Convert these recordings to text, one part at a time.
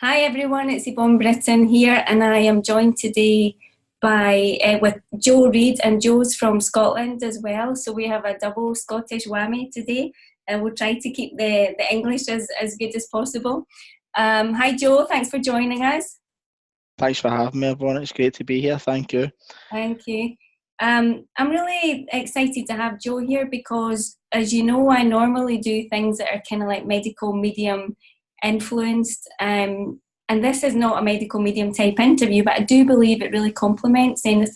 Hi everyone, it's Yvonne Britton here, and I am joined today by with Joe Reid, and Joe's from Scotland as well. So we have a double Scottish whammy today, and we'll try to keep the English as good as possible. Hi Joe, thanks for joining us. Thanks for having me, everyone. It's great to be here. Thank you. Thank you. I'm really excited to have Joe here because, as you know, I normally do things that are kind of like medical medium influenced. And this is not a medical medium type interview, but I do believe it really complements any of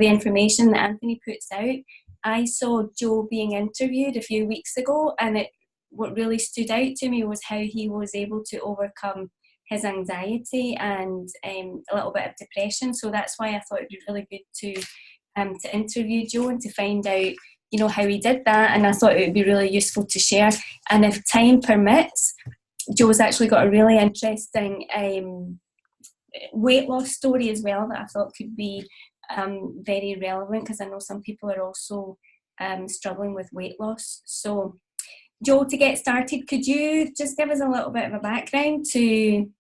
the information that Anthony puts out. I saw Joe being interviewed a few weeks ago, and what really stood out to me was how he was able to overcome his anxiety and a little bit of depression. So that's why I thought it'd be really good to interview Joe and to find out, how he did that. And I thought it would be really useful to share. And if time permits, Joe's actually got a really interesting weight loss story as well that I thought could be very relevant, because I know some people are also struggling with weight loss. So Joe, to get started, could you just give us a little bit of a background to,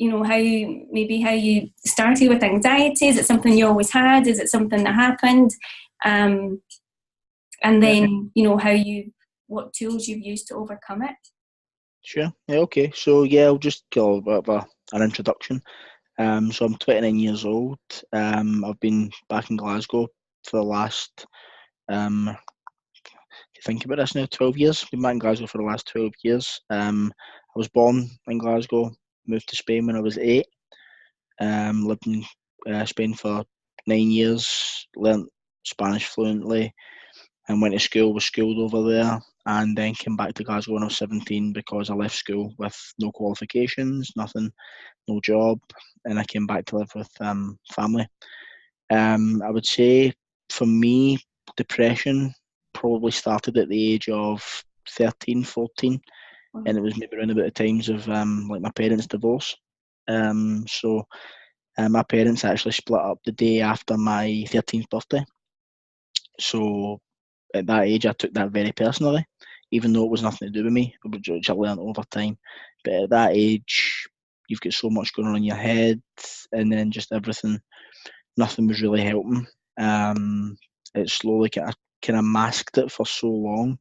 how you started with anxiety? Is it something you always had? Is it something that happened? And Yeah, then, what tools you've used to overcome it? sure. Yeah, okay. So I'll just give a little bit of an introduction. So I'm 29 years old. I've been back in Glasgow for the last, if you think about this now, 12 years. Been back in Glasgow for the last 12 years. I was born in Glasgow, moved to Spain when I was 8. Lived in Spain for 9 years, learnt Spanish fluently, and went to school, was schooled over there, and then came back to Glasgow when I was 17 because I left school with no qualifications, nothing, no job, and I came back to live with family. I would say for me, depression probably started at the age of 13, 14, and it was maybe around about the times of like my parents' divorce. My parents actually split up the day after my 13th birthday. So at that age, I took that very personally, even though it was nothing to do with me, which I learned over time. But at that age, you've got so much going on in your head, and then just everything, nothing was really helping. It slowly kind of masked it for so long.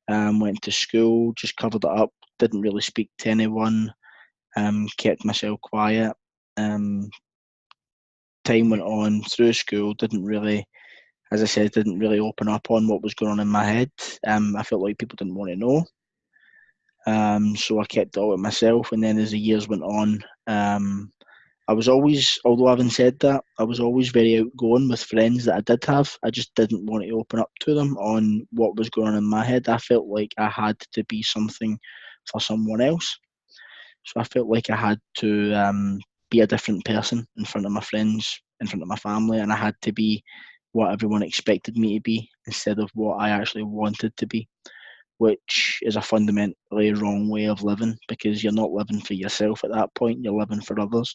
Went to school, just covered it up, didn't really speak to anyone, kept myself quiet. Um, Time went on through school, didn't really, as I said, didn't really open up on what was going on in my head. I felt like people didn't want to know. So I kept it all to myself. And then as the years went on, I was always, although having said that, I was always very outgoing with friends that I did have. I just didn't want to open up to them on what was going on in my head. I felt like I had to be something for someone else. So I felt like I had to be a different person in front of my friends, in front of my family, and I had to be what everyone expected me to be instead of what I actually wanted to be, which is a fundamentally wrong way of living because you're not living for yourself at that point, you're living for others.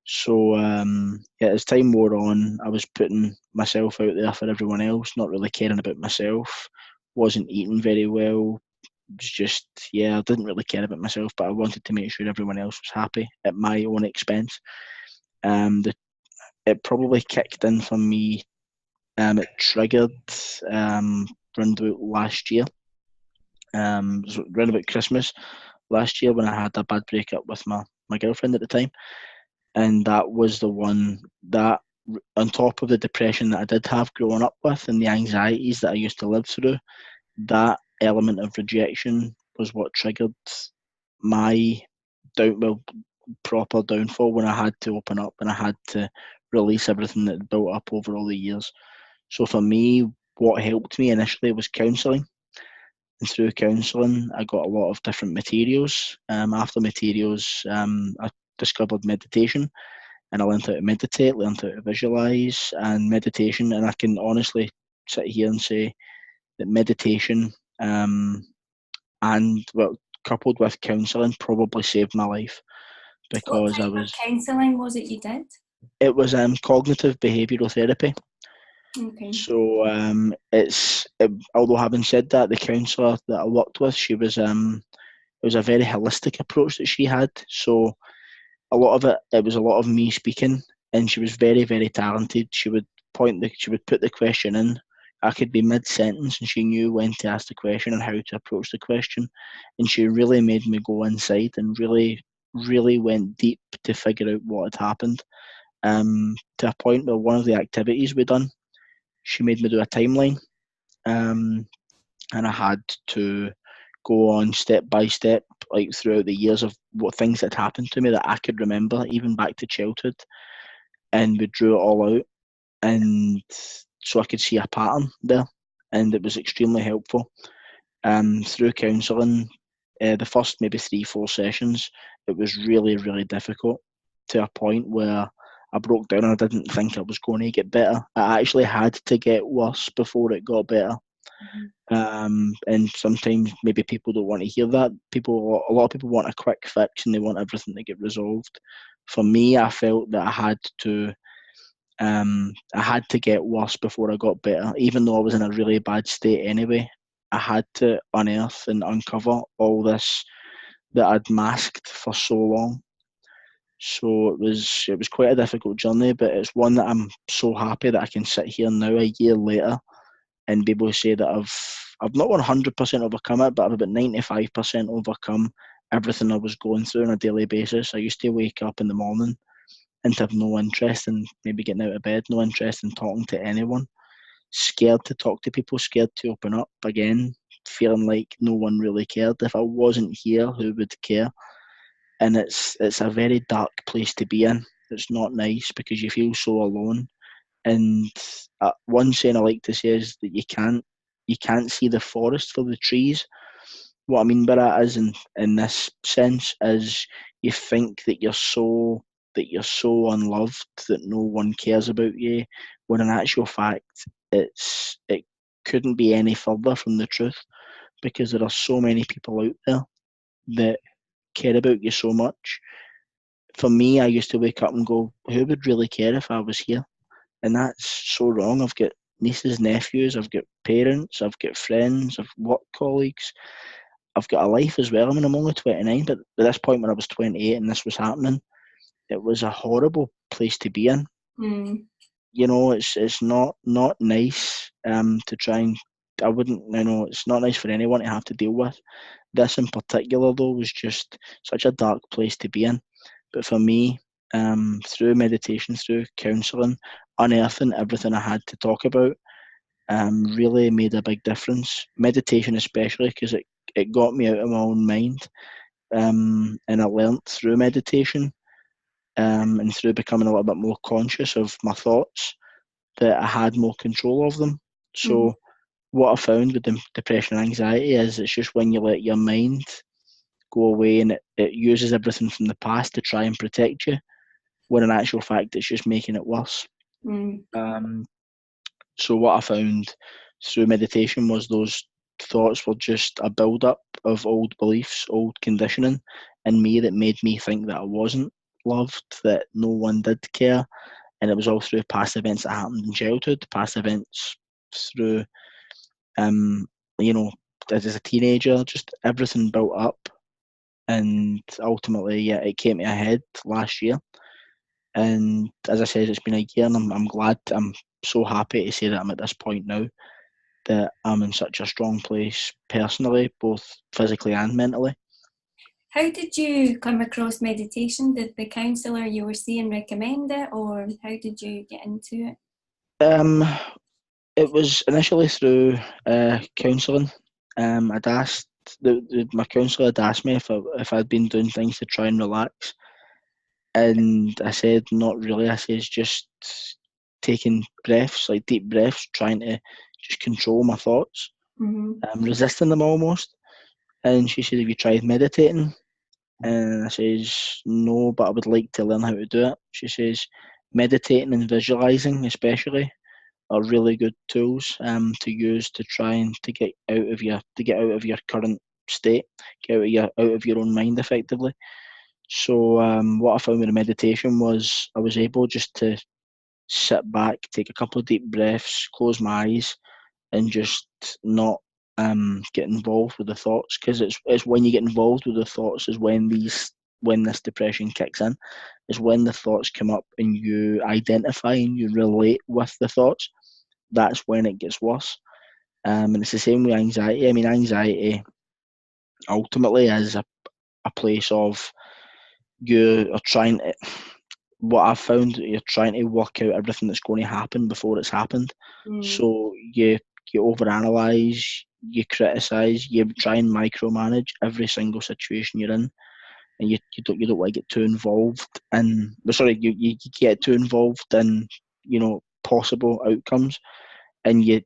So, as time wore on, I was putting myself out there for everyone else, not really caring about myself, wasn't eating very well, was just, I didn't really care about myself, but I wanted to make sure everyone else was happy at my own expense. The, it probably kicked in for me. It triggered round about last year. So round about Christmas last year when I had a bad breakup with my girlfriend at the time, and that was the one that, on top of the depression that I did have growing up with and the anxieties that I used to live through, that element of rejection was what triggered my proper downfall when I had to open up and I had to release everything that had built up over all the years. So for me, what helped me initially was counselling. And through counselling, I got a lot of different materials. After materials, I discovered meditation and I learned how to meditate, learned how to visualise and meditation. And I can honestly sit here and say that meditation and well, coupled with counselling, probably saved my life What because I type of was. counselling was it you did? It was cognitive behavioural therapy. Okay. So although having said that, the counsellor that I worked with, she was was a very holistic approach that she had. So a lot of it was a lot of me speaking, and she was very, very talented. She would put the question in. I could be mid-sentence, and she knew when to ask the question and how to approach the question. And she really made me go inside and really, really went deep to figure out what had happened. To a point where one of the activities we done, she made me do a timeline, and I had to go on step by step, like throughout the years of what things had happened to me that I could remember, even back to childhood, and we drew it all out, and so I could see a pattern there, and it was extremely helpful. Through counselling, the first maybe 3-4 sessions, it was really, really difficult to a point where I broke down and I didn't think I was going to get better. I actually had to get worse before it got better. And sometimes maybe people don't want to hear that. A lot of people want a quick fix and they want everything to get resolved. For me, I felt that I had to get worse before I got better, even though I was in a really bad state anyway. I had to unearth and uncover all this that I'd masked for so long. So it was quite a difficult journey, but it's one that I'm so happy that I can sit here now a year later and be able to say that I've not 100% overcome it, but I've about 95% overcome everything I was going through on a daily basis. I used to wake up in the morning and to have no interest in maybe getting out of bed, no interest in talking to anyone, scared to talk to people, scared to open up again, feeling like no one really cared. If I wasn't here, who would care? And it's a very dark place to be in. It's not nice because you feel so alone. And one saying I like to say is that you can't see the forest for the trees. What I mean by that is in this sense is you think that you're so unloved that no one cares about you, when in actual fact it couldn't be any further from the truth, because there are so many people out there that care about you so much. For me, I used to wake up and go, who would really care if I was here? And that's so wrong. I've got nieces, nephews, I've got parents, I've got friends, I've work colleagues, I've got a life as well. I mean, I'm only 29, but at this point when I was 28 and this was happening, it was a horrible place to be in. You know, it's not nice to try and, I wouldn't, you know, it's not nice for anyone to have to deal with. This in particular, though, was just such a dark place to be in. But for me, through meditation, through counselling, unearthing everything I had to talk about, really made a big difference. Meditation especially, because it got me out of my own mind. And I learnt through meditation, and through becoming a little bit more conscious of my thoughts, that I had more control of them. So what I found with depression and anxiety is it's just when you let your mind go away and it uses everything from the past to try and protect you, when in actual fact it's just making it worse. So what I found through meditation was those thoughts were just a build-up of old beliefs, old conditioning in me that made me think that I wasn't loved, that no one did care. And it was all through past events that happened in childhood, past events through, you know, as a teenager, just everything built up. And ultimately, yeah, it came to a head last year. And as I said, it's been a year, and I'm so happy to say that I'm at this point now, that I'm in such a strong place personally, both physically and mentally. How did you come across meditation? Did the counsellor you were seeing recommend it, or how did you get into it? It was initially through counselling. I'd asked my counsellor had asked me if I'd been doing things to try and relax, and I said not really. I said just taking breaths, like deep breaths, trying to just control my thoughts, resisting them almost. And she said, "Have you tried meditating?" And I says, "No, but I would like to learn how to do it." She says, "Meditating and visualizing, especially, are really good tools to use to try and to get out of your current state, get out of your own mind effectively." So what I found with the meditation was I was able just to sit back, take a couple of deep breaths, close my eyes, and just not get involved with the thoughts, because it's when you get involved with the thoughts is when this depression kicks in. Is when the thoughts come up and you identify and you relate with the thoughts. That's when it gets worse. And it's the same with anxiety. I mean, anxiety ultimately is a place of you are trying to, what I've found, you're trying to work out everything that's going to happen before it's happened. So you overanalyze, you criticize, you try and micromanage every single situation you're in, and you don't want to get too involved in. Sorry, you get too involved in possible outcomes, and it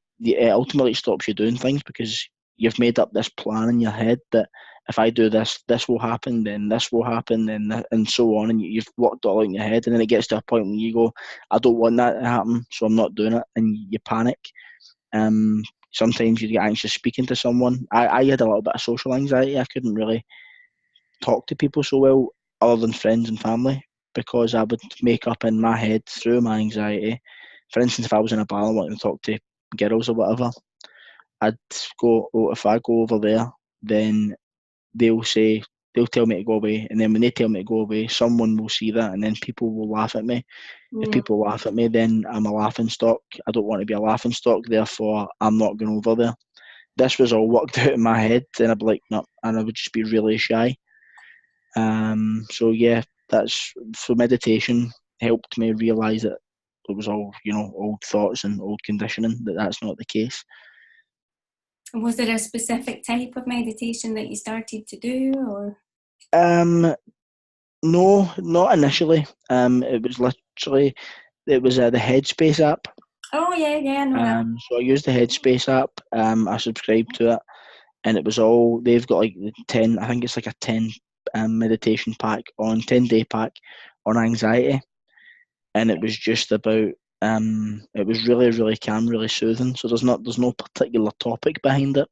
ultimately stops you doing things because you've made up this plan in your head that if I do this, this will happen, then this will happen, then and so on, and you've worked it all out in your head, and then it gets to a point when you go, I don't want that to happen, so I'm not doing it, and you panic. Sometimes you get anxious speaking to someone. I had a little bit of social anxiety. I couldn't really talk to people so well, other than friends and family, because I would make up in my head through my anxiety. For instance, if I was in a bar and wanted to talk to girls or whatever, I'd go, oh, if I go over there, then they'll tell me to go away, and then when they tell me to go away, someone will see that, and then people will laugh at me. If people laugh at me, then I'm a laughing stock. I don't want to be a laughing stock, therefore I'm not going over there. This was all worked out in my head, and I'd be like, no, and I would just be really shy. So yeah, that's for meditation helped me realise that it was all old thoughts and old conditioning. That's not the case. Was there a specific type of meditation that you started to do, or? No, not initially. It was literally the Headspace app. Oh yeah, I know that. So I used the Headspace app. I subscribed to it, and it was all they've got like the 10. I think it's like a 10 meditation pack 10-day pack on anxiety, and it was just about. It was really, really calm, really soothing. So there's no particular topic behind it.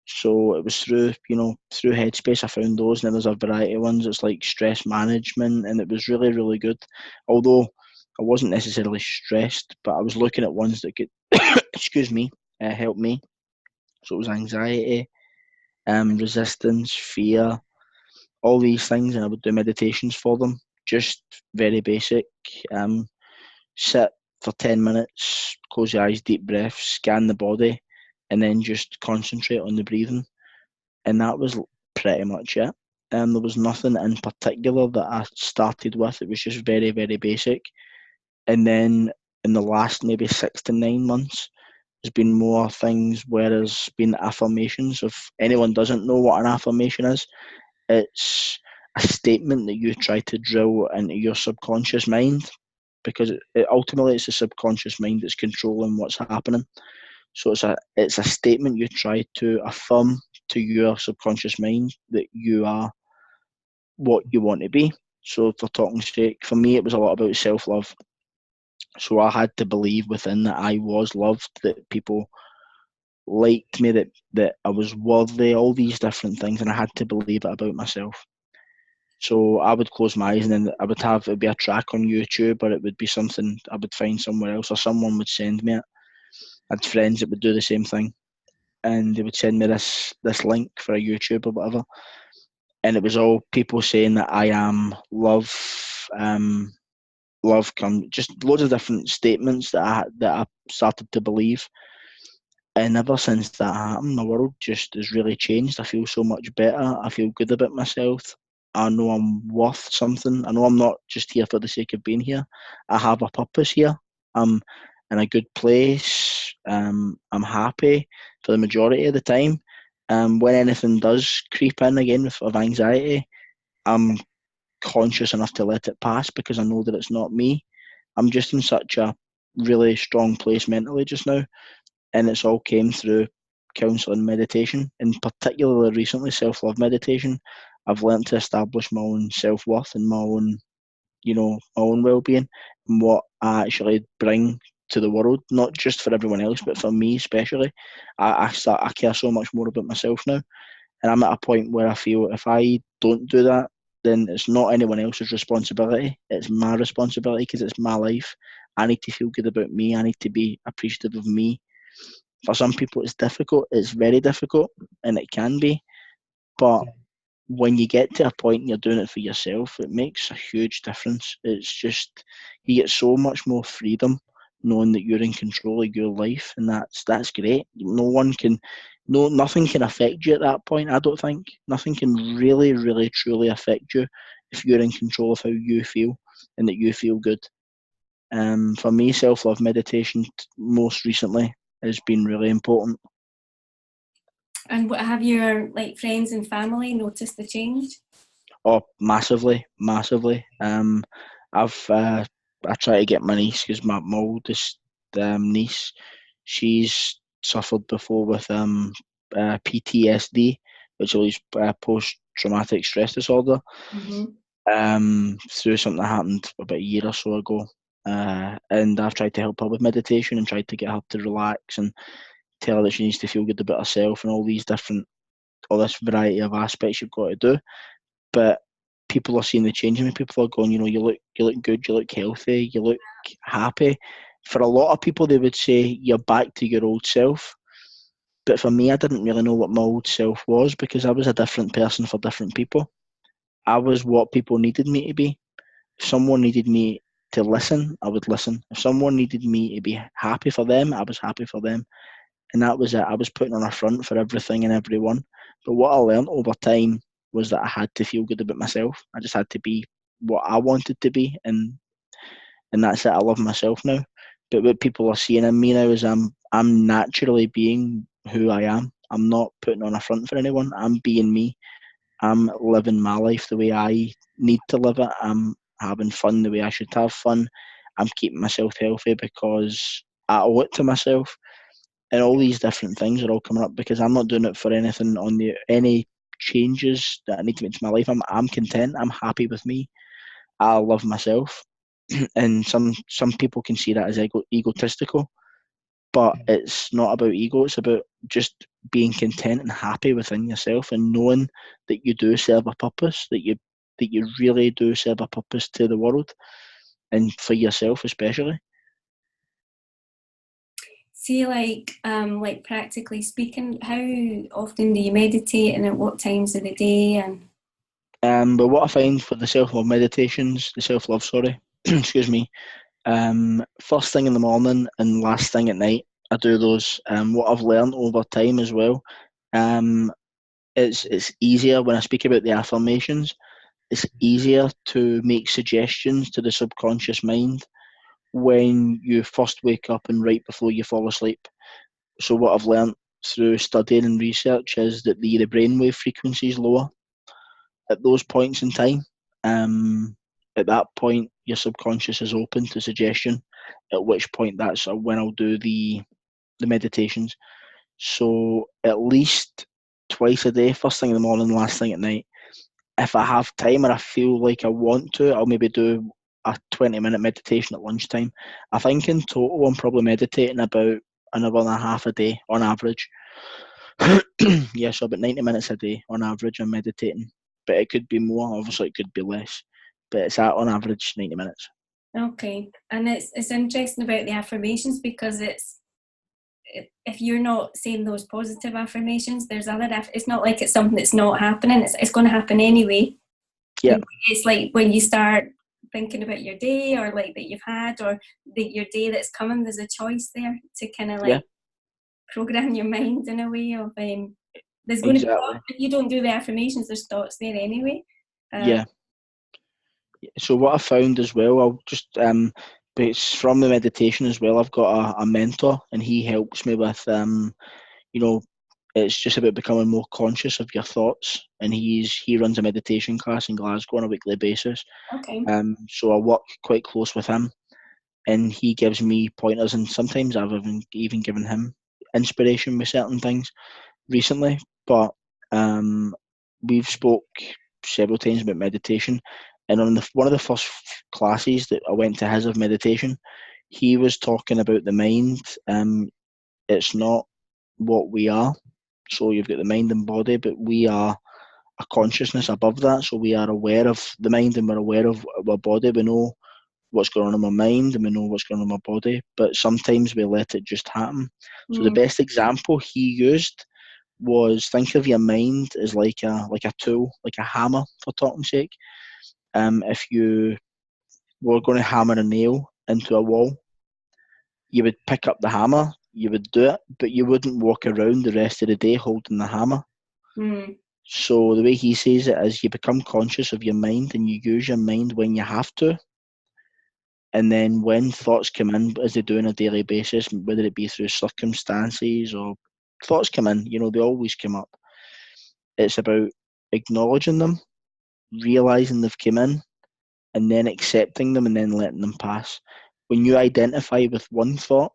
So it was through Headspace I found those, and then there's a variety of ones. It's like stress management, and it was really, really good. Although I wasn't necessarily stressed, but I was looking at ones that could, excuse me, help me. So it was anxiety, resistance, fear, all these things, and I would do meditations for them. Just very basic. Sit for 10 minutes, close your eyes, deep breaths, scan the body, and then just concentrate on the breathing. And that was pretty much it. There was nothing in particular that I started with. It was just very, very basic. And then in the last maybe 6 to 9 months, there's been more things where there's been affirmations. If anyone doesn't know what an affirmation is, it's a statement that you try to drill into your subconscious mind, because ultimately it's the subconscious mind that's controlling what's happening. So it's a statement you try to affirm to your subconscious mind that you are what you want to be. So for talking sake, for me it was a lot about self-love. So I had to believe within that I was loved, that people liked me, that I was worthy, all these different things, and I had to believe it about myself. So I would close my eyes, and then it'd be a track on YouTube, or it would be something I would find somewhere else, or someone would send me it. I had friends that would do the same thing, and they would send me this link for a YouTube or whatever, and it was all people saying that I am love, love come, just loads of different statements that I started to believe. And ever since that happened, my world just has really changed. I feel so much better. I feel good about myself. I know I'm worth something. I know I'm not just here for the sake of being here. I have a purpose here. I'm in a good place. I'm happy for the majority of the time. When anything does creep in again of anxiety, I'm conscious enough to let it pass, because I know that it's not me. I'm just in such a really strong place mentally just now, and it's all came through counselling, meditation, and particularly recently self-love meditation. I've learned to establish my own self-worth and my own well-being, and what I actually bring to the world, not just for everyone else, but for me especially. I care so much more about myself now, and I'm at a point where I feel if I don't do that, then it's not anyone else's responsibility. It's my responsibility, because it's my life. I need to feel good about me. I need to be appreciative of me. For some people, it's difficult. It's very difficult, and it can be. But when you get to a point and you're doing it for yourself, it makes a huge difference. It's just, you get so much more freedom knowing that you're in control of your life, and that's great. Nothing can affect you at that point. I don't think nothing can really, really, truly affect you if you're in control of how you feel and that you feel good. For me, self-love meditation most recently has been really important. And what have your friends and family noticed the change? Oh, massively, massively. I try to get my niece, because my oldest niece, she's suffered before with PTSD, which is post-traumatic stress disorder. Through something that happened about a year or so ago. And I've tried to help her with meditation and tried to get her to relax and tell her that she needs to feel good about herself and all this variety of aspects you've got to do. But people are seeing the change in me. People are going, you look good, you look healthy, you look happy. For a lot of people, they would say you're back to your old self. But for me, I didn't really know what my old self was, because I was a different person for different people. I was what people needed me to be. If someone needed me to listen, I would listen. If someone needed me to be happy for them, I was happy for them. And that was it. I was putting on a front for everything and everyone. But what I learned over time was that I had to feel good about myself. I just had to be what I wanted to be, and that's it. I love myself now. But what people are seeing in me now is I'm naturally being who I am. I'm not putting on a front for anyone. I'm being me. I'm living my life the way I need to live it. I'm having fun the way I should have fun. I'm keeping myself healthy because I owe it to myself. And all these different things are all coming up because I'm not doing it for anything any changes that I need to make to my life. I'm content. I'm happy with me. I love myself. And some people can see that as egotistical, but it's not about ego. It's about just being content and happy within yourself, and knowing that you do serve a purpose, that you really do serve a purpose to the world and for yourself especially. See, practically speaking, how often do you meditate, and at what times of the day? But what I find for the self-love meditations, the self-love, sorry, excuse me, first thing in the morning and last thing at night, I do those. What I've learned over time as well, it's easier when I speak about the affirmations. It's easier to make suggestions to the subconscious mind when you first wake up and right before you fall asleep. So what I've learnt through studying and research is that the brainwave frequency is lower at those points in time. At that point, your subconscious is open to suggestion, at which point that's when I'll do the meditations. So at least twice a day, first thing in the morning, last thing at night. If I have time or I feel like I want to, I'll maybe do a 20-minute meditation at lunchtime. I think in total I'm probably meditating about an hour and a half a day on average. Yeah, so about 90 minutes a day on average I'm meditating. But it could be more, obviously it could be less. But it's at on average 90 minutes. Okay. And it's interesting about the affirmations, because if you're not saying those positive affirmations, there's other it's not like it's something that's not happening. It's going to happen anyway. Yeah. It's like when you start thinking about your day, or like that you've had, or your day that's coming, there's a choice there to kind of program your mind in a way of there's going to be thoughts. If you don't do the affirmations, there's thoughts there anyway. Yeah. So what I found as well, I'll just but it's from the meditation as well. I've got a mentor, and he helps me with it's just about becoming more conscious of your thoughts. And he runs a meditation class in Glasgow on a weekly basis. Okay. So I work quite close with him, and he gives me pointers, and sometimes I've even given him inspiration with certain things recently. But we've spoke several times about meditation, and on one of the first classes that I went to his of meditation, he was talking about the mind. It's not what we are. So you've got the mind and body, but we are a consciousness above that. So we are aware of the mind and we're aware of our body. We know what's going on in my mind and we know what's going on in my body, but sometimes we let it just happen. So the best example he used was, think of your mind as like a tool, like a hammer, for talking sake. If you were going to hammer a nail into a wall, you would pick up the hammer, you would do it, but you wouldn't walk around the rest of the day holding the hammer. So the way he says it is, you become conscious of your mind and you use your mind when you have to. And then when thoughts come in, as they do on a daily basis, whether it be through circumstances or thoughts come in, they always come up. It's about acknowledging them, realising they've come in, and then accepting them and then letting them pass. When you identify with one thought,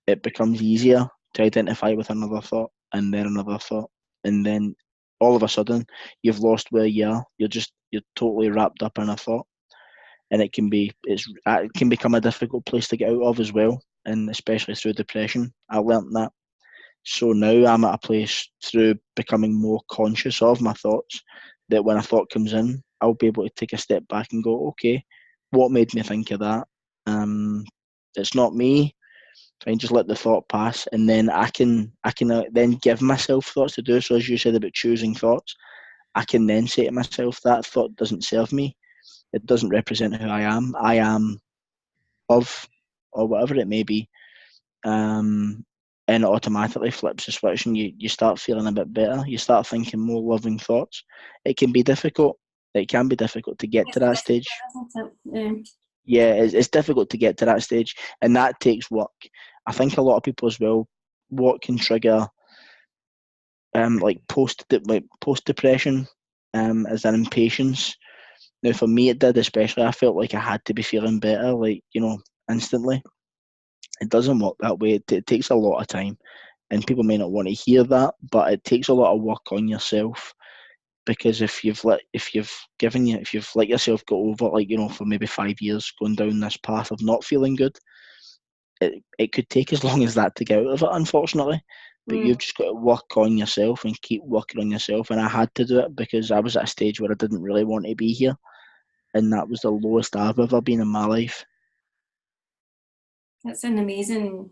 it becomes easier to identify with another thought and then another thought. And then all of a sudden, you've lost where you are. You're totally wrapped up in a thought. And it can become a difficult place to get out of as well, and especially through depression. I learnt that. So now I'm at a place, through becoming more conscious of my thoughts, that when a thought comes in, I'll be able to take a step back and go, okay, what made me think of that? It's not me. Try and just let the thought pass, and then I can then give myself thoughts to do. So as you said about choosing thoughts, I can then say to myself, that thought doesn't serve me. It doesn't represent who I am. I am of, or whatever it may be. And it automatically flips the switch, and you start feeling a bit better. You start thinking more loving thoughts. It can be difficult. It can be difficult to get to that stage. Yeah, it's difficult to get to that stage, and that takes work. I think a lot of people as well, what can trigger like post depression is an impatience. Now, for me, it did, especially. I felt like I had to be feeling better, instantly. It doesn't work that way. It takes a lot of time, and people may not want to hear that, but it takes a lot of work on yourself. Because if you've let yourself go over, for maybe 5 years going down this path of not feeling good, it could take as long as that to get out of it, unfortunately. But you've just got to work on yourself and keep working on yourself. And I had to do it because I was at a stage where I didn't really want to be here. And that was the lowest I've ever been in my life. That's an amazing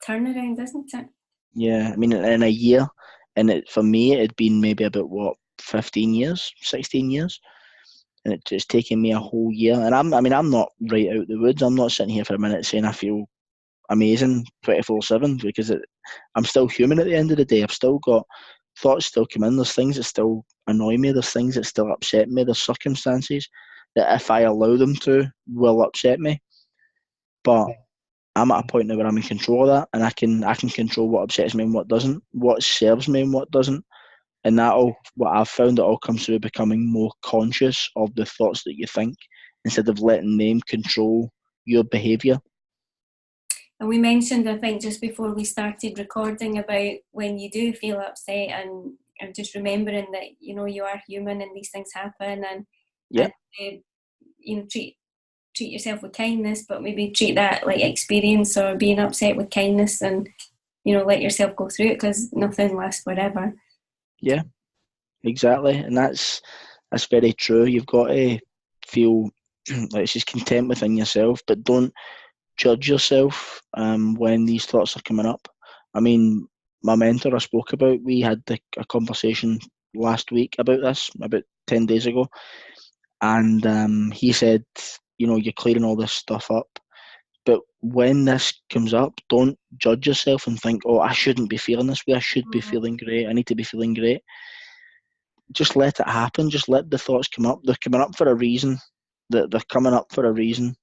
turnaround, isn't it? Yeah, I mean, in a year, and for me, it'd been maybe about 15 years, 16 years, and it's taken me a whole year. And I'm not right out the woods. I'm not sitting here for a minute saying I feel amazing 24/7, because I'm still human at the end of the day. I've still got thoughts still come in. There's things that still annoy me. There's things that still upset me. There's circumstances that, if I allow them to, will upset me. But I'm at a point now where I'm in control of that, and I can control what upsets me and what doesn't, what serves me and what doesn't. And what I've found, it all comes through becoming more conscious of the thoughts that you think, instead of letting them control your behaviour. And we mentioned, I think, just before we started recording, about when you do feel upset, and just remembering that, you are human and these things happen, and treat yourself with kindness, but maybe treat that like experience or being upset with kindness, and let yourself go through it, because nothing lasts forever. Yeah, exactly, and that's very true. You've got to feel like it's just content within yourself, but don't judge yourself when these thoughts are coming up. I mean, my mentor I spoke about, we had a conversation last week about this, about 10 days ago, and he said, you're clearing all this stuff up, but when this comes up, don't judge yourself and think, oh, I shouldn't be feeling this way, I should be feeling great, I need to be feeling great. Just let it happen. Just let the thoughts come up. They're coming up for a reason. They're coming up for a reason.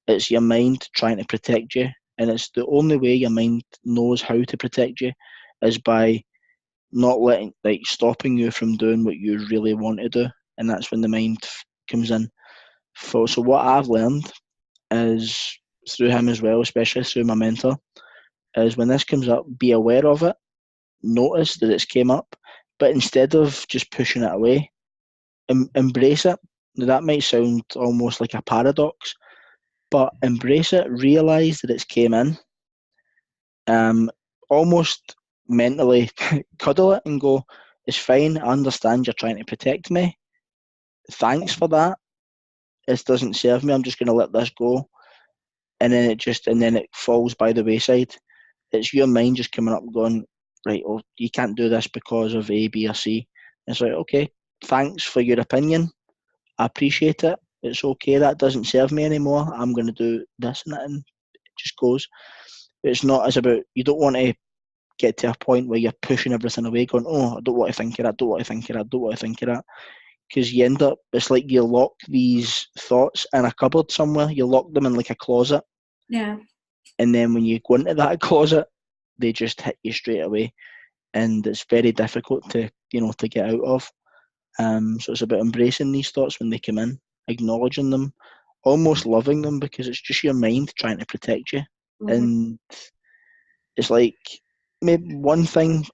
It's your mind trying to protect you, and it's the only way your mind knows how to protect you is by not stopping you from doing what you really want to do, and that's when the mind comes in. So what I've learned is, through him as well, especially through my mentor, is when this comes up, be aware of it, notice that it's came up, but instead of just pushing it away, embrace it. Now, that might sound almost like a paradox, but embrace it, realise that it's came in, almost mentally cuddle it and go, it's fine, I understand you're trying to protect me, thanks for that, this doesn't serve me, I'm just going to let this go. and then it falls by the wayside. It's your mind just coming up going, right, oh, you can't do this because of A, B, or C. It's like, okay, thanks for your opinion. I appreciate it. It's okay. That doesn't serve me anymore. I'm going to do this and that, and it just goes. It's not as about, you don't want to get to a point where you're pushing everything away, going, oh, I don't want to think of that, don't want to think of that, don't want to think of that. Because you end up, it's like you lock these thoughts in a cupboard somewhere. You lock them in like a closet. Yeah. And then when you go into that closet, they just hit you straight away. And it's very difficult to get out of. So it's about embracing these thoughts when they come in, acknowledging them, almost loving them, because it's just your mind trying to protect you. And it's like, maybe one thing,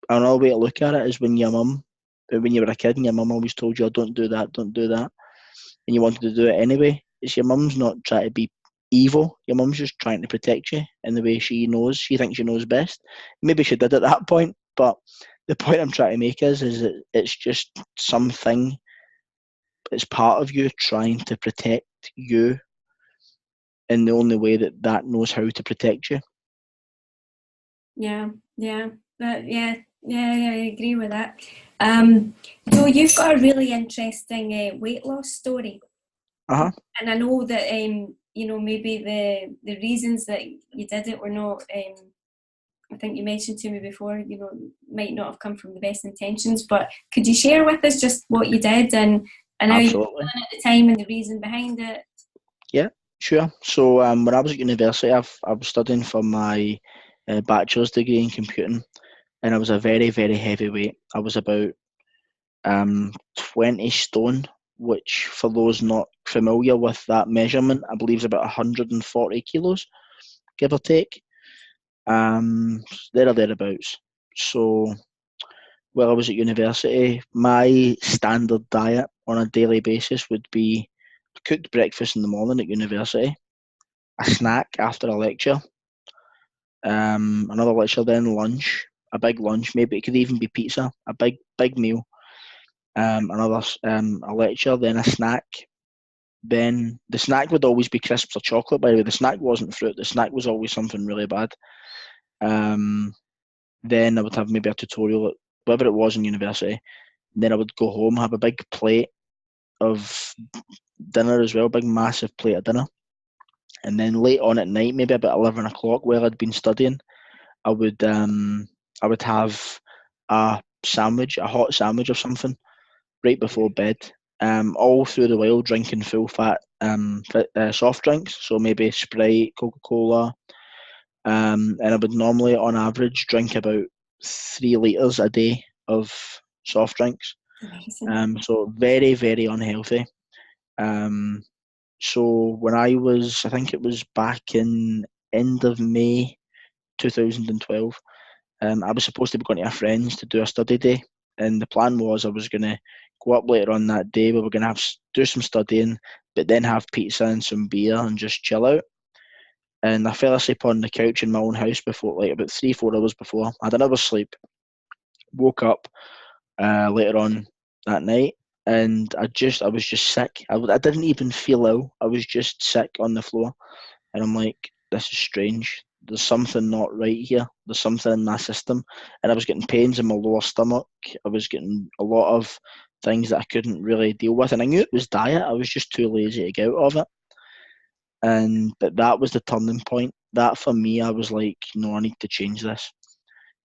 another way to look at it is when you were a kid and your mum always told you, oh, don't do that, and you wanted to do it anyway. It's your mum's not trying to be evil. Your mum's just trying to protect you in the way she thinks she knows best. Maybe she did at that point, but the point I'm trying to make is that it's just something, it's part of you trying to protect you in the only way that knows how to protect you. Yeah, I agree with that. So you've got a really interesting weight loss story. And I know that maybe the reasons that you did it were not, I think you mentioned to me before, might not have come from the best intentions, but could you share with us just what you did and how you were feeling at the time and the reason behind it? Yeah, sure. So when I was at university, I was studying for my bachelor's degree in computing, and I was a very, very heavy weight. I was about 20 stone, which for those not familiar with that measurement, I believe is about 140 kilos, give or take. There or thereabouts. So while I was at university, my standard diet on a daily basis would be cooked breakfast in the morning at university, a snack after a lecture, another lecture, then lunch, a big lunch, maybe it could even be pizza, a big meal, a lecture, then a snack. Then the snack would always be crisps or chocolate, by the way. The snack wasn't fruit, the snack was always something really bad. Then I would have maybe a tutorial at whatever it was in university. Then I would go home, have a big plate of dinner as well, big massive plate of dinner. And then late on at night, maybe about 11 o'clock, while I'd been studying, I would have a sandwich, a hot sandwich or something, right before bed. All through the while drinking full fat soft drinks, so maybe Sprite, Coca-Cola, and I would normally, on average, drink about 3 litres a day of soft drinks. So very, very unhealthy. So when I think it was back in end of May 2012, I was supposed to be going to a friend's to do a study day, and the plan was I was going to go up later on that day. We were going to do some studying, but then have pizza and some beer and just chill out. And I fell asleep on the couch in my own house before, like about 3-4 hours before. I had another sleep. Woke up later on that night, and I was just sick. I didn't even feel ill. I was just sick on the floor, and I'm like, this is strange. There's something not right here. There's something in my system, and I was getting pains in my lower stomach. I was getting a lot of things that I couldn't really deal with, and I knew it was diet. I was just too lazy to get out of it. But that was the turning point. That for me, I was like, no, I need to change this.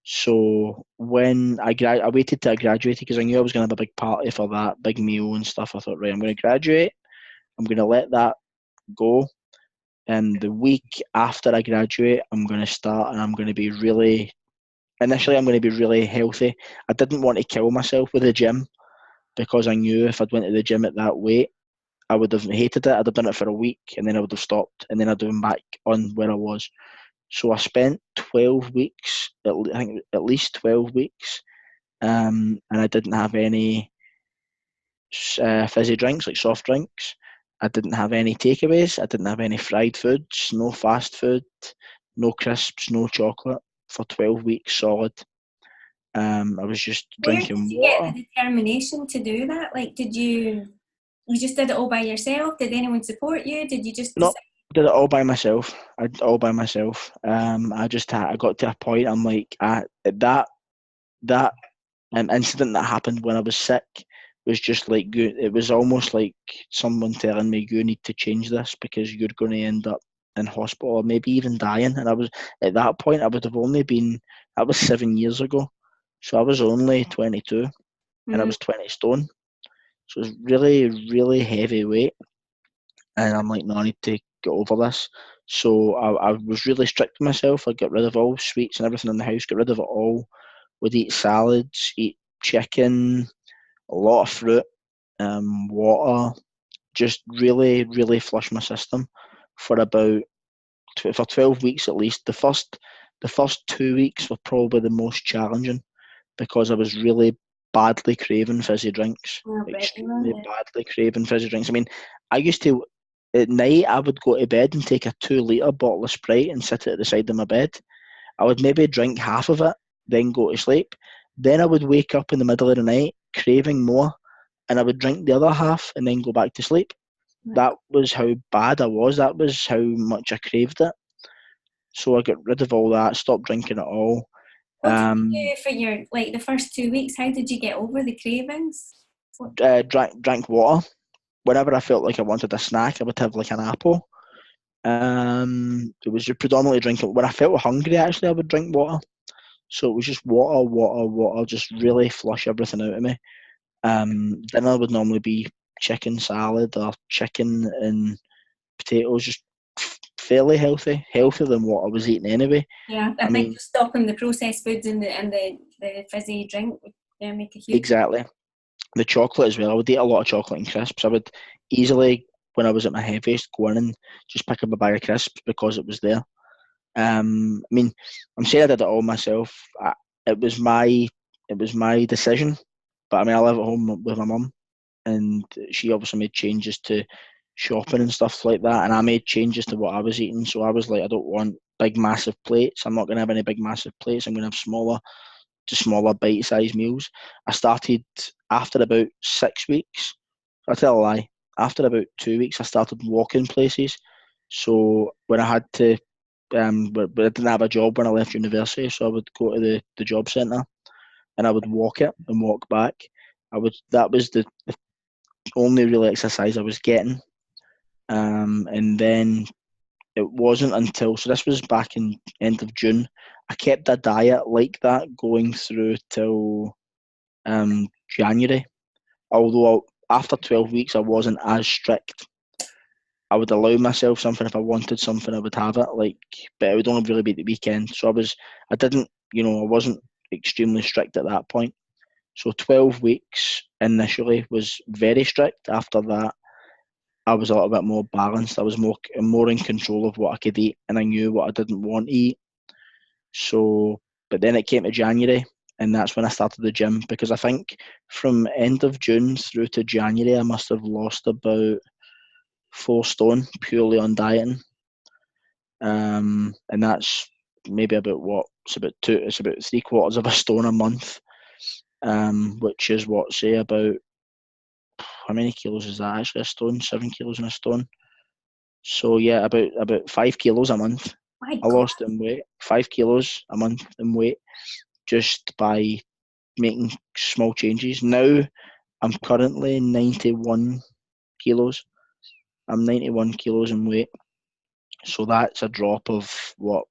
So when I waited till I graduated because I knew I was going to have a big party for that, big meal and stuff. I thought, right, I'm going to graduate. I'm going to let that go. And the week after I graduate, I'm going to start, and I'm going to be really, initially I'm going to be really healthy. I didn't want to kill myself with the gym because I knew if I'd went to the gym at that weight, I would have hated it. I'd have done it for a week and then I would have stopped, and then I'd have been back on where I was. So I spent 12 weeks, I think at least 12 weeks, and I didn't have any fizzy drinks, like soft drinks. I didn't have any takeaways. I didn't have any fried foods, no fast food, no crisps, no chocolate for 12 weeks solid. I was just drinking water. Where did you get the determination to do that? Like, you just did it all by yourself? Did anyone support you? Did you just decide? did it all by myself. I did it all by myself. I got to a point. I'm like, that incident that happened when I was sick was just like good. It was almost like someone telling me, you need to change this because you're going to end up in hospital or maybe even dying. And I was at that point, I would have only been, that was 7 years ago, so I was only 22 and I Mm. was 20 stone. So it was really, really heavy weight. And I'm like, no, I need to get over this. So I was really strict with myself. I got rid of all sweets and everything in the house, got rid of it all. Would eat salads, eat chicken, a lot of fruit, water, just really, really flush my system for about for 12 weeks at least. The first 2 weeks were probably the most challenging because I was really badly craving fizzy drinks, I bet you extremely were, badly craving fizzy drinks. I mean, I used to at night I would go to bed and take a 2 litre bottle of Sprite and sit it at the side of my bed. I would maybe drink half of it, then go to sleep. Then I would wake up in the middle of the night craving more, and I would drink the other half and then go back to sleep. yeah. That was how bad I was. That was how much I craved it. So I got rid of all that, stopped drinking at all. What did you do for your, like, the first 2 weeks? How did you get over the cravings? What? Drank water. Whenever I felt like I wanted a snack, I would have like an apple. It was just predominantly drinking. When I felt hungry, actually, I would drink water. So it was just water, water, water, just really flush everything out of me. Dinner would normally be chicken salad or chicken and potatoes, just fairly healthy, healthier than what I was eating anyway. Yeah, I I think mean, just stopping the processed foods and the fizzy drink would, yeah, make a huge. exactly. The chocolate as well. I would eat a lot of chocolate and crisps. I would easily, when I was at my heaviest, go in and just pick up a bag of crisps because it was there. I mean, I'm saying I did it all myself. It was my decision. But I mean, I live at home with my mum, and she obviously made changes to shopping and stuff like that, and I made changes to what I was eating. So I was like, I don't want big massive plates. I'm not going to have any big massive plates. I'm going to have smaller bite-sized meals. I started after about 6 weeks. I tell a lie. After about 2 weeks, I started walking places. So when I had to, but I didn't have a job when I left university, so I would go to the job centre and I would walk it and walk back. That was the only real exercise I was getting. And then it wasn't until, so this was back in end of June. I kept a diet like that going through till January. Although after 12 weeks, I wasn't as strict. I would allow myself something if I wanted something. I would have it, like, but it would only really be the weekend. So I didn't, I wasn't extremely strict at that point. So 12 weeks initially was very strict. After that, I was a little bit more balanced. I was more in control of what I could eat, and I knew what I didn't want to eat. So, but then it came to January, and that's when I started the gym, because I think from end of June through to January, I must have lost about 4 stone purely on dieting. And that's maybe about what? It's about 3/4 of a stone a month. Which is what, say, about, how many kilos is that actually a stone? 7 kilos in a stone. So yeah, about 5 kilos a month. My I God, lost in weight. 5 kilos a month in weight just by making small changes. Now I'm currently 91 kilos. I'm 91 kilos in weight. So that's a drop of what,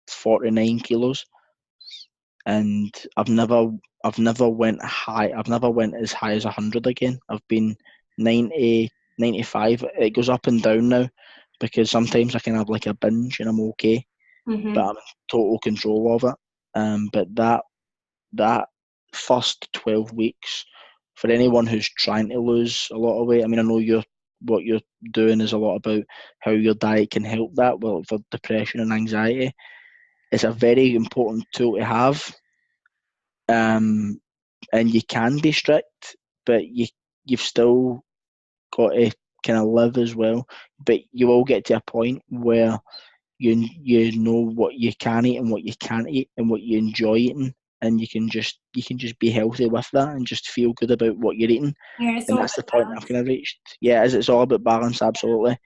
49 kilos. And I've never went high. I've never went as high as 100 again. I've been 90, 95. It goes up and down now because sometimes I can have like a binge and I'm okay, but mm-hmm. I'm in total control of it. But that first 12 weeks, for anyone who's trying to lose a lot of weight, I mean, I know what you're doing is a lot about how your diet can help that. Well, for depression and anxiety, it's a very important tool to have. Um, and you can be strict, but you've still got to kind of live as well. But you will get to a point where you know what you can eat and what you can't eat and what you enjoy eating, and you can just be healthy with that and just feel good about what you're eating. Yeah, it's And all that's the about point I've balance. kind of reached. Yeah, it's all about balance, absolutely.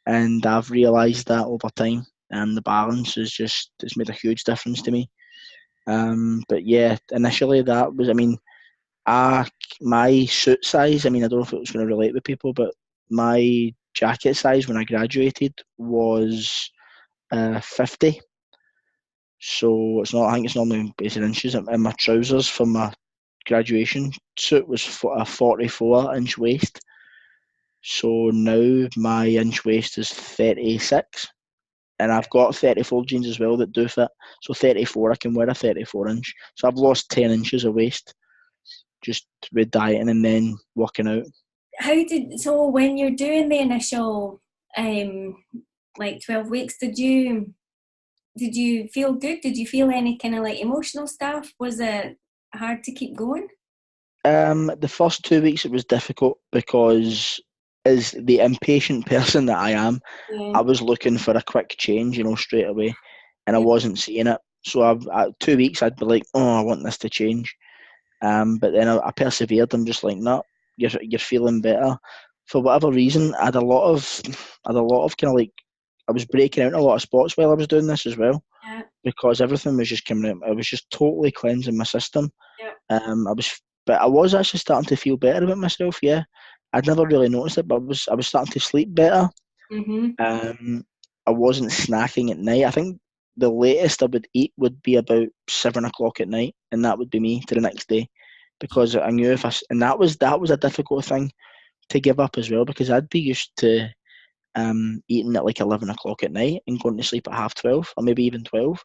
and I've realised that over time. And the balance is just, it's made a huge difference to me. But yeah, initially that was, I mean, my suit size, I mean, I don't know if it was going to relate with people, but my jacket size when I graduated was 50. So it's not, I think it's normally based in inches. And my trousers for my graduation suit was a 44-inch waist. So now my inch waist is 36. And I've got 34 jeans as well that do fit. So 34, I can wear a 34-inch. So I've lost 10 inches of waist just with dieting and then working out. So when you're doing the initial like 12 weeks, did you feel good? Did you feel any kind of like emotional stuff? Was it hard to keep going? The first 2 weeks it was difficult because, as the impatient person that I am, Yeah, I was looking for a quick change, straight away, and I yeah, wasn't seeing it. So 2 weeks I'd be like, oh, I want this to change. But then I persevered. I'm just like, no, you're feeling better. For whatever reason, I had a lot of kind of like, I was breaking out in a lot of spots while I was doing this as well, yeah, because everything was just coming out. I was just totally cleansing my system. yeah. But I was actually starting to feel better about myself. Yeah, I'd never really noticed it, but I was starting to sleep better. Mhm. Um, I wasn't snacking at night. I think the latest I would eat would be about 7 o'clock at night, and that would be me to the next day, because I knew and that was a difficult thing to give up as well, because I'd be used to eating at like 11 o'clock at night and going to sleep at 12:30 or maybe even 12,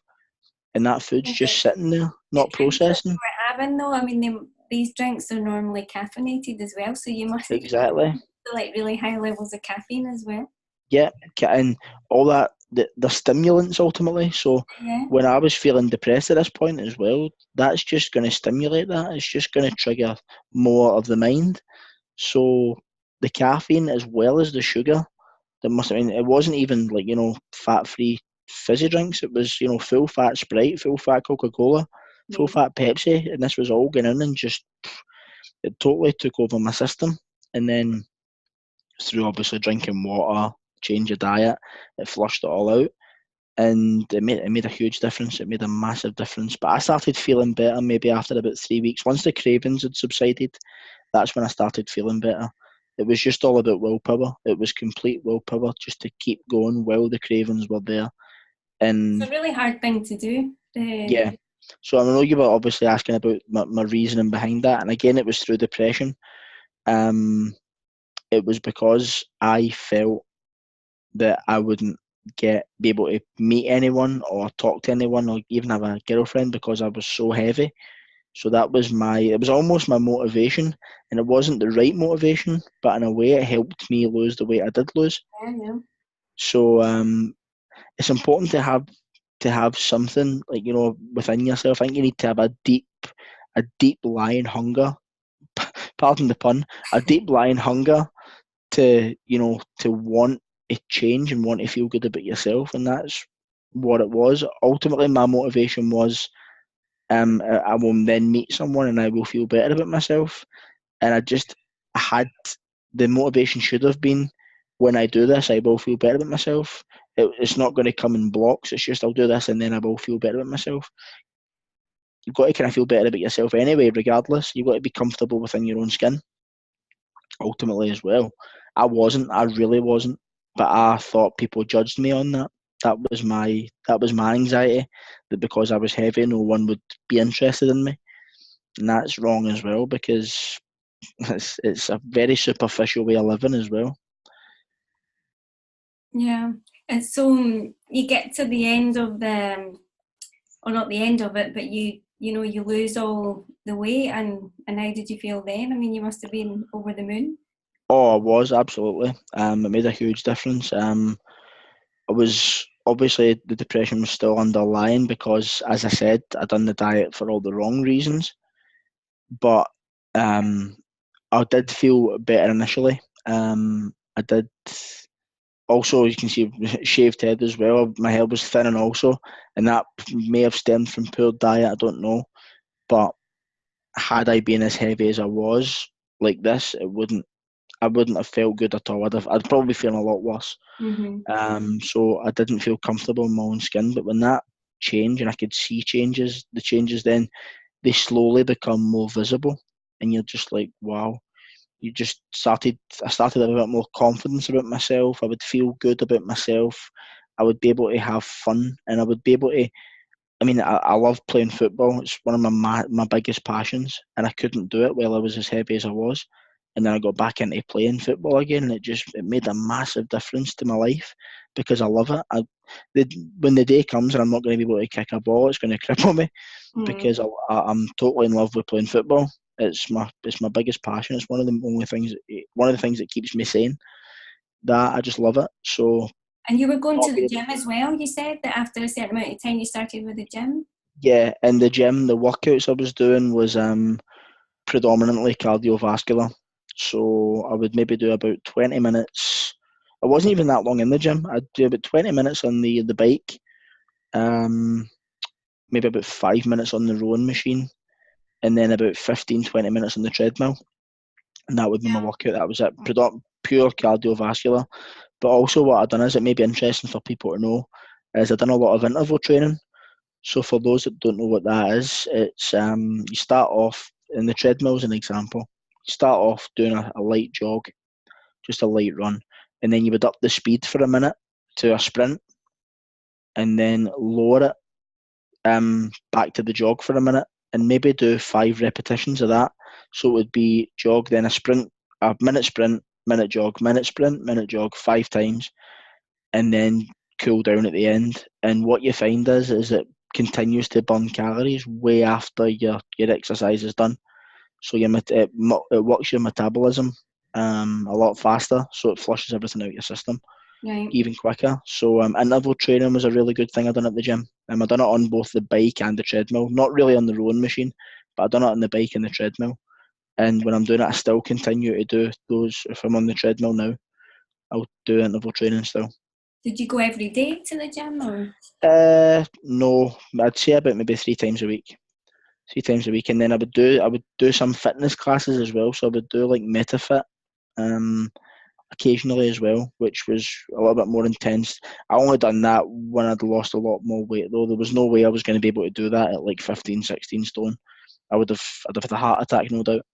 and that food's just sitting there, The not drinks that you processing. were having, though, I mean, these drinks are normally caffeinated as well, so you must have Exactly. like really high levels of caffeine as well. Yeah, and all that, the stimulants ultimately. So Yeah. when I was feeling depressed at this point as well, that's just going to stimulate that. It's just going to trigger more of the mind. So the caffeine as well as the sugar, I mean, it wasn't even like, fat free fizzy drinks. It was, full fat Sprite, full fat Coca Cola, full Yeah. fat Pepsi, and this was all going in and just, it totally took over my system. And then through obviously drinking water, change your diet, it flushed it all out, and it made a huge difference. It made a massive difference. But I started feeling better maybe after about 3 weeks. Once the cravings had subsided, that's when I started feeling better. It was just all about willpower. It was complete willpower just to keep going while the cravings were there. It's a And really hard thing to do. yeah, so I know you were obviously asking about my reasoning behind that, and again, it was through depression. Um, it was because I felt that I wouldn't be able to meet anyone or talk to anyone or even have a girlfriend because I was so heavy. So it was almost my motivation, and it wasn't the right motivation, but in a way it helped me lose the weight I did lose. Yeah, yeah. So it's important to have something like, within yourself. I think you need to have a deep lying hunger, pardon the pun, a deep lying hunger to want a change and want to feel good about yourself, and that's what it was. Ultimately, my motivation was, I will then meet someone and I will feel better about myself. And I had the motivation should have been, when I do this, I will feel better about myself. It's not going to come in blocks. It's just I'll do this and then I will feel better about myself. You've got to kind of feel better about yourself anyway, regardless. You've got to be comfortable within your own skin, ultimately, as well. I really wasn't, but I thought people judged me on that. That was my anxiety, that because I was heavy, no one would be interested in me, and that's wrong as well, because it's a very superficial way of living as well. Yeah. And so you get to the end of or not the end of it, but you lose all the weight, and how did you feel then? I mean, you must have been over the moon. Oh, I was absolutely. It made a huge difference. I was obviously, the depression was still underlying because, as I said, I'd done the diet for all the wrong reasons. But I did feel better initially. I did. Also, you can see shaved head as well. My hair was thinning also, and that may have stemmed from poor diet. I don't know, but had I been as heavy as I was like this, it wouldn't. I wouldn't have felt good at all. I'd probably be feeling a lot worse. Mhm. So I didn't feel comfortable in my own skin. But when that changed and I could see the changes then, they slowly become more visible, and you're just like, wow. I started to have a bit more confidence about myself. I would feel good about myself. I would be able to have fun, and I would be able to. I mean, I love playing football. It's one of my biggest passions, and I couldn't do it while I was as heavy as I was. And then I got back into playing football again, and it made a massive difference to my life because I love it. When the day comes and I'm not going to be able to kick a ball, it's going to cripple me Mm. because I'm totally in love with playing football. It's my biggest passion. It's one of the things that keeps me sane. That I just love it. So And you were going not to the being able gym as well. You said that after a certain amount of time, you started with the gym. Yeah, in the gym, the workouts I was doing was predominantly cardiovascular. So I would maybe do about 20 minutes. I wasn't even that long in the gym. I'd do about 20 minutes on the bike, um, maybe about 5 minutes on the rowing machine, and then about 15-20 minutes on the treadmill. And that would be my Yeah. workout. That was it, pure cardiovascular. But also what I've done is, it may be interesting for people to know, is I've done a lot of interval training. So for those that don't know what that is, it's you start off in the treadmill as an example. You start off doing a light jog, just a light run, and then you would up the speed for a minute to a sprint, and then lower it back to the jog for a minute, and maybe do 5 repetitions of that. So it would be jog, then a minute sprint, minute jog, minute jog 5 times, and then cool down at the end. And what you find is it continues to burn calories way after your exercise is done. So it works your metabolism a lot faster, so it flushes everything out your system Right. even quicker. So interval training was a really good thing I done at the gym. I done it on both the bike and the treadmill. Not really on the rowing machine, but I done it on the bike and the treadmill. And when I'm doing it, I still continue to do those. If I'm on the treadmill now, I'll do interval training still. Did you go every day to the gym or? No, I'd say about maybe 3 times a week. 3 times a week, and then I would do some fitness classes as well. So I would do like MetaFit, um, occasionally as well, which was a little bit more intense. I only done that when I'd lost a lot more weight, though. There was no way I was going to be able to do that at like 15, 16 stone. I'd have had a heart attack, no doubt.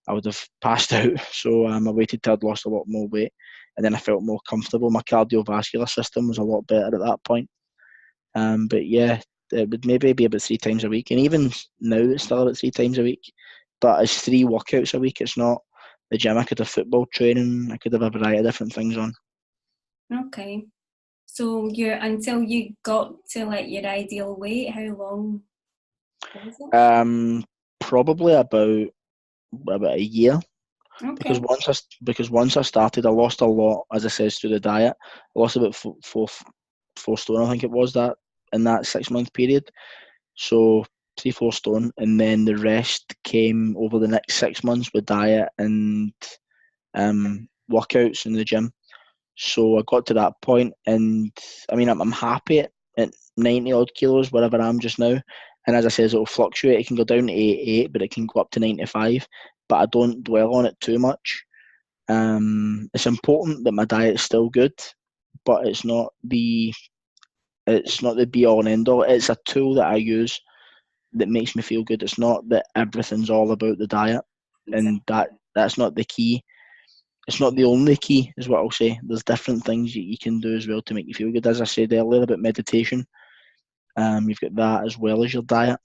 I would have passed out. So I waited till I'd lost a lot more weight, and then I felt more comfortable. My cardiovascular system was a lot better at that point. But yeah, it would maybe be about 3 times a week, and even now it's still about 3 times a week. But it's 3 workouts a week. It's not the gym. I could have football training. I could have a variety of different things on. Okay. So you're until you got to like your ideal weight, how long was it? Probably about a year, because Okay. once I started, I lost a lot, as I said, through the diet. I lost about four stone, I think it was, that in that 6 month period. So 3-4 stone, and then the rest came over the next 6 months with diet and workouts in the gym. So I got to that point, and I mean, I'm happy at 90 odd kilos, wherever I am just now. And as I says, it'll fluctuate. It can go down to 88, but it can go up to 95. But I don't dwell on it too much. It's important that my diet's still good, but it's not the be all and end all. It's a tool that I use that makes me feel good. It's not that everything's all about the diet, and Exactly. that's not the key. It's not the only key, is what I'll say. There's different things you can do as well to make you feel good. As I said earlier about meditation, you've got that as well as your diet.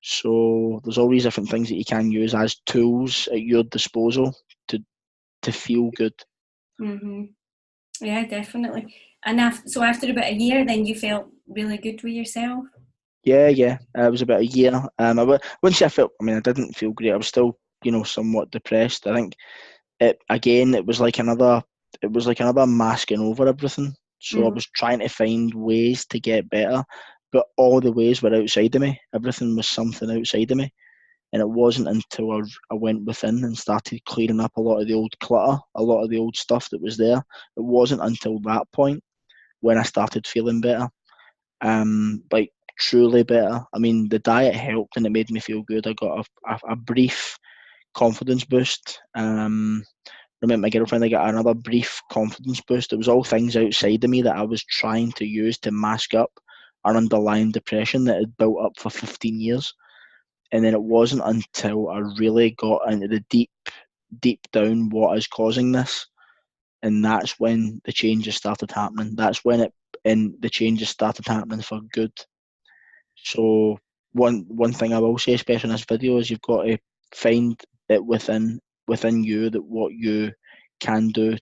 So there's all these different things that you can use as tools at your disposal to feel good. Mm-hmm. Yeah, definitely. And so after about a year, then you felt really good with yourself. Yeah, yeah. It was about a year. Once I felt, I mean, I didn't feel great. I was still, somewhat depressed. I think it was like another masking over everything. So I Mm-hmm. was trying to find ways to get better, but all the ways were outside of me. Everything was something outside of me. And it wasn't until I went within and started clearing up a lot of the old clutter, a lot of the old stuff that was there. It wasn't until that point when I started feeling better. Like truly better. I mean, the diet helped and it made me feel good. I got a brief confidence boost. I met my girlfriend, I got another brief confidence boost. It was all things outside of me that I was trying to use to mask up an underlying depression that had built up for 15 years. And then it wasn't until I really got into the deep down what is causing this, and that's when the changes started happening. That's when the changes started happening for good. So one thing I will say, especially in this video, is you've got to find it within you that what you can do,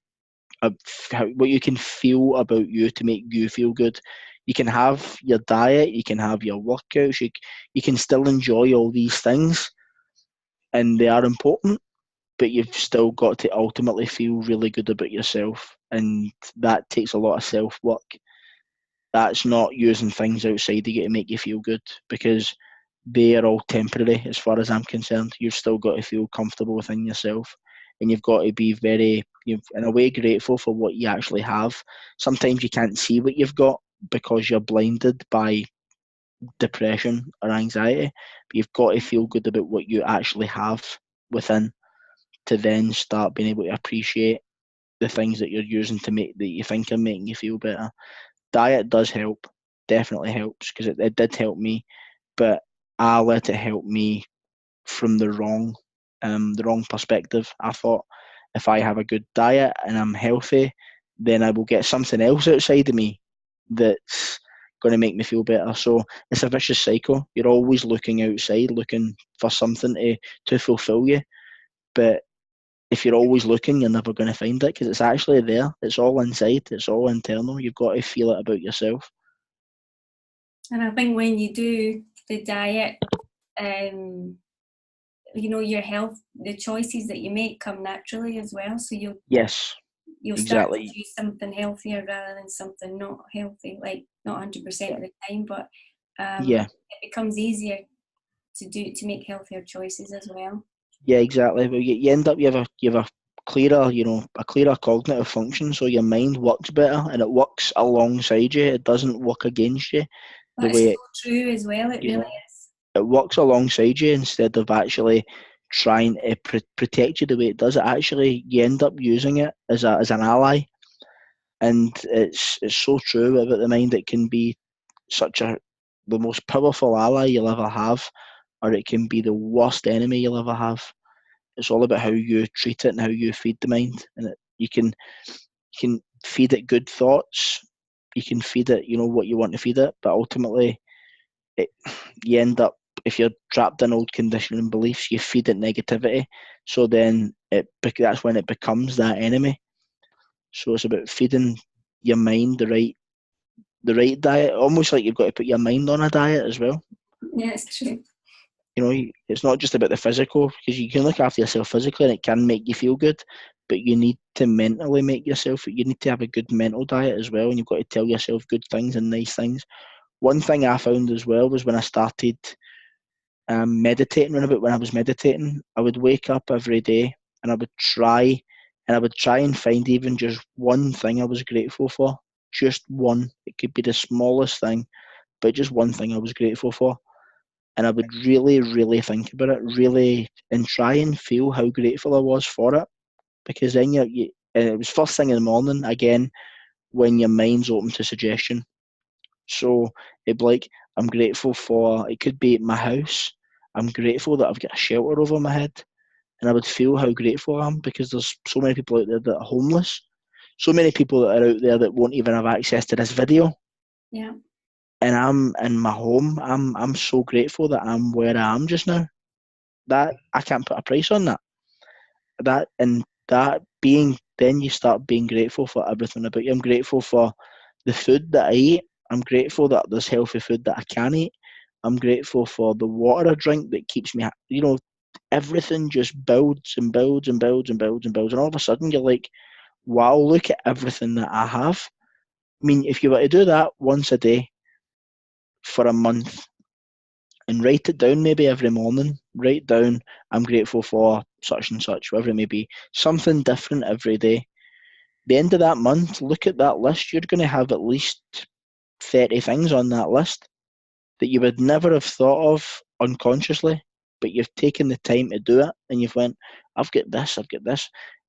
what you can feel about you to make you feel good. You can have your diet, you can have your workouts, you can still enjoy all these things, and they are important, but you've still got to ultimately feel really good about yourself, and that takes a lot of self-work. That's not using things outside of you to make you feel good, because they are all temporary as far as I'm concerned. You've still got to feel comfortable within yourself, and you've got to be very, in a way, grateful for what you actually have. Sometimes you can't see what you've got because you're blinded by depression or anxiety, but you've got to feel good about what you actually have within, to then start being able to appreciate the things that you're using to make, that you think are making you feel better. Diet does help, definitely helps, because it did help me, but I let it help me from the wrong perspective. I thought if I have a good diet and I'm healthy, then I will get something else outside of me that's going to make me feel better. So it's a vicious cycle. You're always looking outside, looking for something to fulfill you. But if you're always looking, you're never going to find it, because it's actually there. It's all inside. It's all internal. You've got to feel it about yourself. And I think when you do the diet, your health, the choices that you make come naturally as well. So you'll start to do something healthier rather than something not healthy, like not 100% of the time, but it becomes easier to make healthier choices as well. Yeah, exactly. Well, you end up, you have a clearer cognitive function, so your mind works better and it works alongside you. It doesn't work against you. That's so true as well. It really is. It works alongside you instead of actually trying to protect you the way it does. It actually, you end up using it as an ally, and it's so true about the mind. It can be the most powerful ally you'll ever have, or it can be the worst enemy you'll ever have. It's all about how you treat it and how you feed the mind. And you can feed it good thoughts. You can feed it, what you want to feed it. But ultimately, you end up, if you're trapped in old conditioning beliefs, you feed it negativity. So then that's when it becomes that enemy. So it's about feeding your mind the right diet. Almost like you've got to put your mind on a diet as well. Yeah, it's true. It's not just about the physical, because you can look after yourself physically and it can make you feel good, but you need to mentally you need to have a good mental diet as well, and you've got to tell yourself good things and nice things. One thing I found as well was when I started meditating, when I was meditating, I would wake up every day and I would try and find even just one thing I was grateful for. Just one. It could be the smallest thing, but just one thing I was grateful for. And I would really, really think about it, and try and feel how grateful I was for it. Because then and it was first thing in the morning, again, when your mind's open to suggestion. So it'd be like, I'm grateful for, it could be my house. I'm grateful that I've got a shelter over my head. And I would feel how grateful I am, because there's so many people out there that are homeless. So many people that are out there that won't even have access to this video. Yeah. And I'm in my home. I'm so grateful that I'm where I am just now. That I can't put a price on that. Then you start being grateful for everything about you. I'm grateful for the food that I eat. I'm grateful that there's healthy food that I can eat. I'm grateful for the water I drink that keeps me, everything just builds and builds and builds and builds and builds. And all of a sudden you're like, wow, look at everything that I have. I mean, if you were to do that once a day for a month, and write it down maybe every morning. Write down, I'm grateful for such and such, whatever it may be. Something different every day. The end of that month, look at that list. You're going to have at least 30 things on that list that you would never have thought of unconsciously, but you've taken the time to do it, and you've went, I've got this.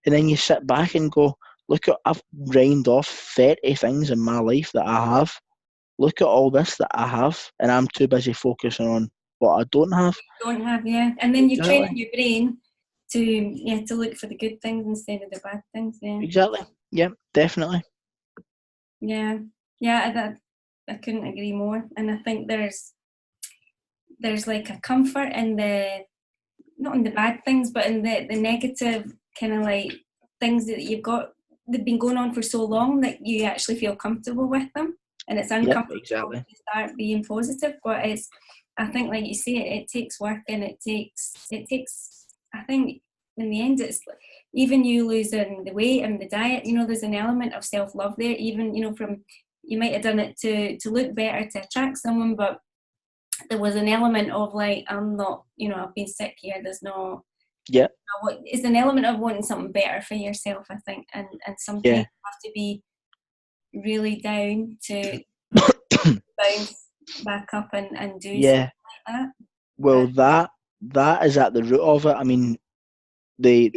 And then you sit back and go, look at, I've rained off 30 things in my life that I have. Look at all this that I have, and I'm too busy focusing on what I don't have. Don't have, yeah. And then you're Exactly. training your brain to look for the good things instead of the bad things, yeah. Exactly. Yeah, definitely. Yeah. Yeah, I couldn't agree more. And I think there's like a comfort in not in the bad things, but in the negative kind of like things that they've been going on for so long that you actually feel comfortable with them, and it's Yep, uncomfortable exactly. to start being positive. But I think, like you say, it takes work, and it takes. I think in the end, it's even you losing the weight and the diet. There's an element of self-love there. Even from you might have done it to look better to attract someone, but there was an element of like, I'm not, I've been sick here. There's no, Yeah, it's an element of wanting something better for yourself, I think, and sometimes yeah. you have to be really down to bounce back up and do Yeah. something like that. Well, that is at the root of it. I mean, the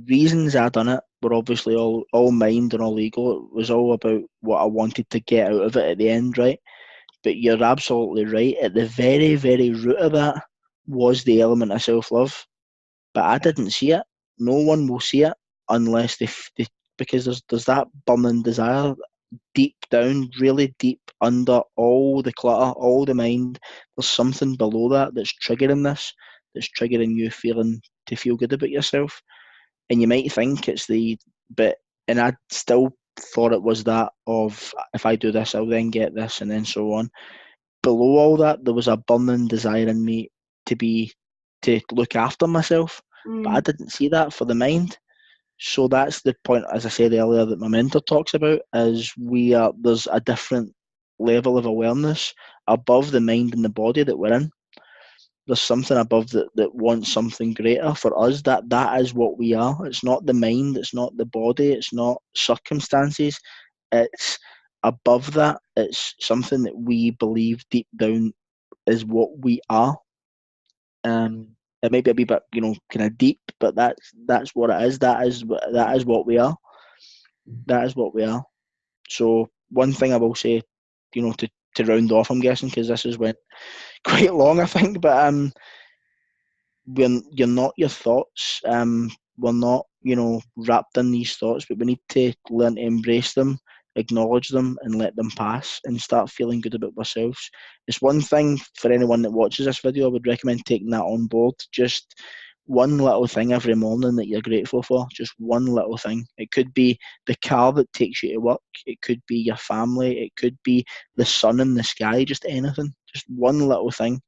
reasons I done it were obviously all mind and all ego. It was all about what I wanted to get out of it at the end, right? But you're absolutely right. At the very, very root of that was the element of self-love. But I didn't see it. No one will see it unless they because there's that burning desire deep down, really deep under all the clutter, all the mind. There's something below that that's triggering this, that's triggering you feeling to feel good about yourself. And you might think it's and I still thought it was that of, if I do this, I'll then get this, and then so on. Below all that, there was a burning desire in me to to look after myself, but I Mm, didn't see that for the mind. So that's the point, as I said earlier, that my mentor talks about, is there's a different level of awareness above the mind and the body that we're in. There's something above that wants something greater for us. That is what we are. It's not the mind, it's not the body, it's not circumstances. It's above that. It's something that we believe deep down is what we are. It may be a wee bit, kind of deep, but that's what it is. That is what we are. That is what we are. So one thing I will say, to round off, I'm guessing, because this has went quite long, I think, but you're not your thoughts. We're not, wrapped in these thoughts, but we need to learn to embrace them, acknowledge them, and let them pass, and start feeling good about ourselves. It's one thing for anyone that watches this video. I would recommend taking that on board. Just one little thing every morning that you're grateful for. Just one little thing. It could be the car that takes you to work. It could be your family. It could be the sun in the sky. Just anything. Just one little thing,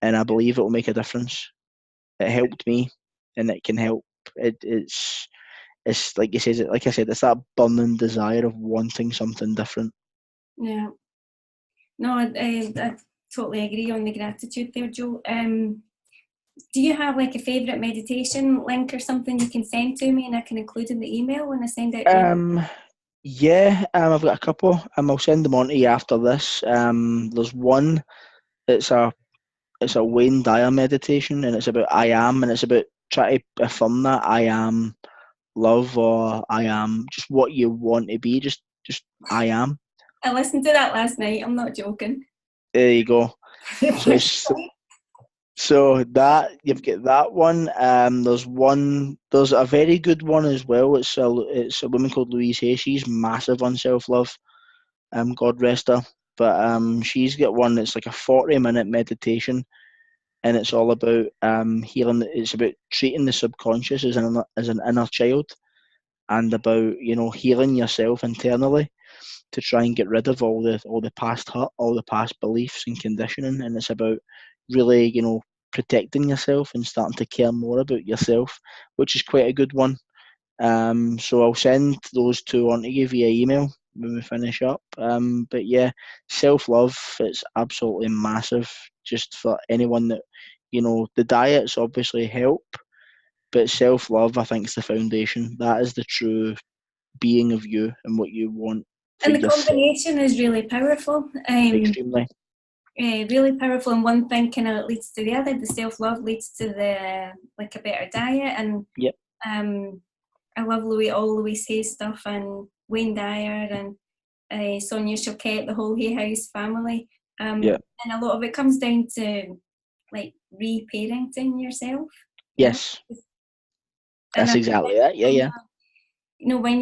and I believe it will make a difference. It helped me, and it can help. It's like you said. Like I said, it's that burning desire of wanting something different. yeah. No, I totally agree on the gratitude there, Joe. Do you have like a favourite meditation link or something you can send to me, and I can include in the email when I send out the Yeah, I've got a couple. I'll send them on to you after this. There's one. It's a Wayne Dyer meditation, and it's about I am, and it's about trying to affirm that I am love, or I am just what you want to be. Just I am. I listened to that last night. I'm not joking. There you go. So it's So that you've got that one. There's a very good one as well. It's a woman called Louise Hay. She's massive on self love. God rest her. But she's got one that's like a 40-minute meditation, and it's all about healing. It's about treating the subconscious as an inner child, and about healing yourself internally to try and get rid of all the past hurt, all the past beliefs and conditioning. And it's about really, protecting yourself and starting to care more about yourself, which is quite a good one. So I'll send those two on to you via email when we finish up. But yeah, self-love, it's absolutely massive just for anyone that, the diets obviously help, but self-love, I think, is the foundation. That is the true being of you and what you want for And the yourself. combination is really powerful. Extremely. Really powerful, and one thing kind of leads to the other. The self-love leads to the like a better diet, and Yep. um I love all Louise Hay stuff, and Wayne Dyer, and Sonia Choquette, the whole Hay House family. Yeah. And a lot of it comes down to like reparenting yourself, you know. Yes. And That's I think exactly it. Yeah, yeah. you know, when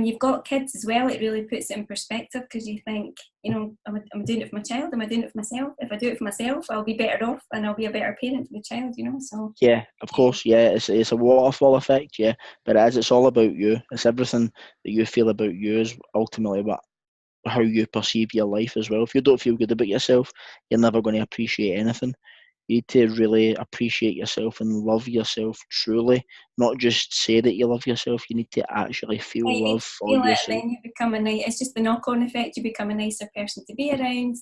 you've got kids as well, it really puts it in perspective, because you think, you know, am I doing it for my child? Am I doing it for myself? If I do it for myself, I'll be better off, and I'll be a better parent for the child, you know. So Yeah, of course. Yeah, it's a waterfall effect. Yeah, but it's all about you. It's everything that you feel about you is ultimately what how you perceive your life as well. If you don't feel good about yourself, you're never going to appreciate anything. You need to really appreciate yourself and love yourself truly, not just say that you love yourself. You need to actually feel you need love to for feel it, and yourself. then you become a nice. It's just the knock-on effect. You become a nicer person to be around.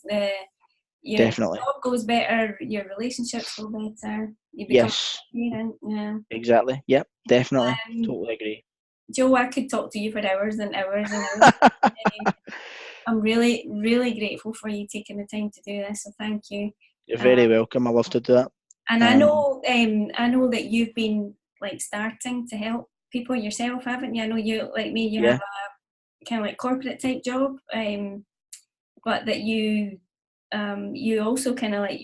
Your Definitely. job goes better. Your relationships go better. You become Yes, a parent. Yeah. exactly. Yep, definitely. Um, Totally agree. Joe, I could talk to you for hours and hours and hours. I'm really, really grateful for you taking the time to do this. So thank you. You're Um, very welcome. I love to do that. and I know that you've been like starting to help people yourself, haven't you? I know you, like me, you have Yeah. a kind of like corporate type job, but that you also kind of like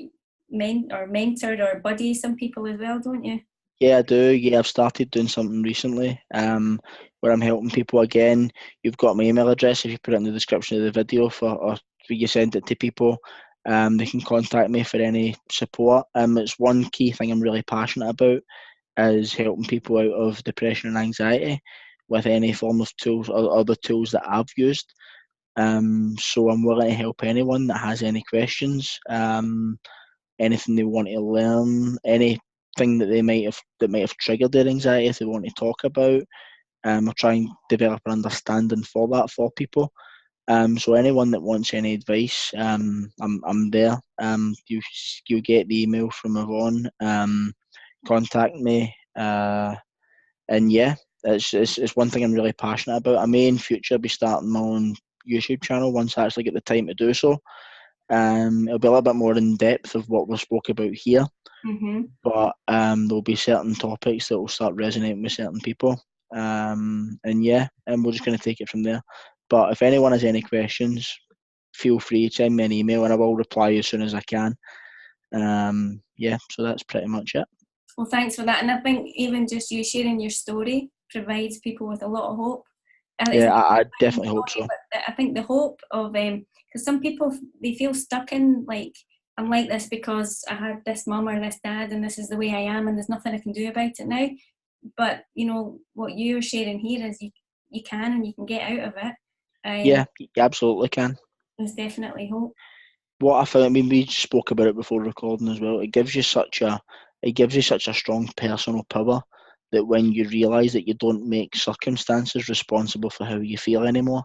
mentored or buddy some people as well, don't you? Yeah, I do. Yeah, I've started doing something recently, where I'm helping people again. You've got my email address if you put it in the description of the video or if you send it to people. They can contact me for any support. It's one key thing I'm really passionate about is helping people out of depression and anxiety with any form of tools or other tools that I've used. So I'm willing to help anyone that has any questions. Anything they want to learn, anything that might have triggered their anxiety if they want to talk about. I try and develop an understanding for that for people. So anyone that wants any advice, I'm there. You get the email from Yvonne. Contact me. And yeah, it's one thing I'm really passionate about. I may in future be starting my own YouTube channel once I actually get the time to do so. It'll be a little bit more in depth of what we spoke about here, Mm-hmm. but there'll be certain topics that will start resonating with certain people. And yeah, and we're just going to take it from there. But if anyone has any questions, feel free to send me an email and I will reply as soon as I can. Yeah, so that's pretty much it. Well, thanks for that. And I think even just you sharing your story provides people with a lot of hope. It's Yeah, not I my definitely hope story, so. but I think the hope of because some people, they feel stuck in like, I'm like this because I had this mum or this dad, and this is the way I am, and there's nothing I can do about it now. But you know what you're sharing here is you can, and you can get out of it. Yeah, you absolutely can. There's definitely hope. What I found, I mean, we spoke about it before recording as well. It gives you such a strong personal power that when you realise that you don't make circumstances responsible for how you feel anymore,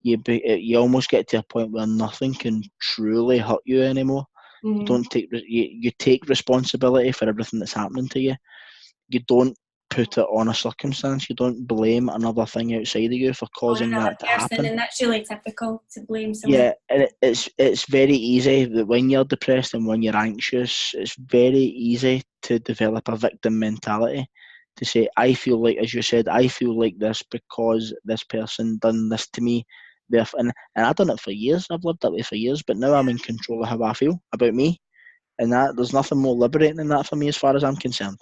you almost get to a point where nothing can truly hurt you anymore. You Mm-hmm. don't take you take responsibility for everything that's happening to you. You don't put it on a circumstance. You don't blame another thing outside of you for Or causing another that to person, happen. and that's really typical to blame someone. Yeah, and it's very easy that when you're depressed and when you're anxious, it's very easy to develop a victim mentality. To say, I feel like, as you said, I feel like this because this person done this to me. And I've done it for years. I've lived that way for years, but now I'm in control of how I feel about me. And that there's nothing more liberating than that for me, as far as I'm concerned.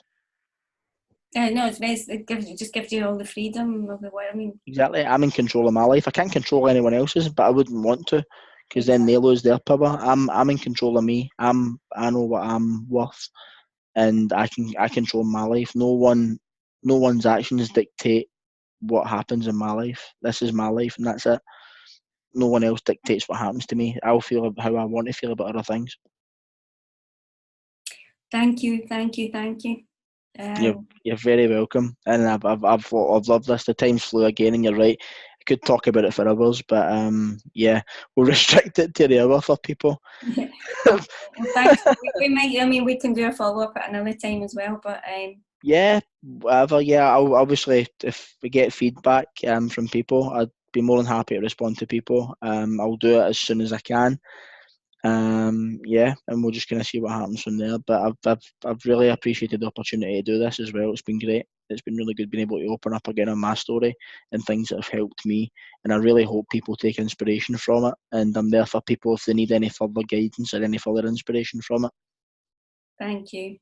No, it's best. Just gives you all the freedom of the world. I mean, Exactly. I'm in control of my life. I can't control anyone else's, but I wouldn't want to, because then exactly. they lose their power. I'm in control of me. I know what I'm worth, and I control my life. No one's actions dictate what happens in my life. This is my life, and that's it. No one else dictates what happens to me. I'll feel how I want to feel about other things. Thank you, thank you, thank you. You're very welcome, and I've loved this. The time's flew again, and you're right. I could talk about it for hours, but yeah, we'll restrict it to the hour for people. Yeah. Well, thanks. We might. I mean, we can do a follow up at another time as well. But Yeah, whatever. Yeah, I'll obviously if we get feedback from people, I'd be more than happy to respond to people. I'll do it as soon as I can. Yeah, and we'll just kind of see what happens from there. But I've really appreciated the opportunity to do this as well. It's been great. it's been really good being able to open up again on my story and things that have helped me. And I really hope people take inspiration from it. And I'm there for people if they need any further guidance or any further inspiration from it. Thank you.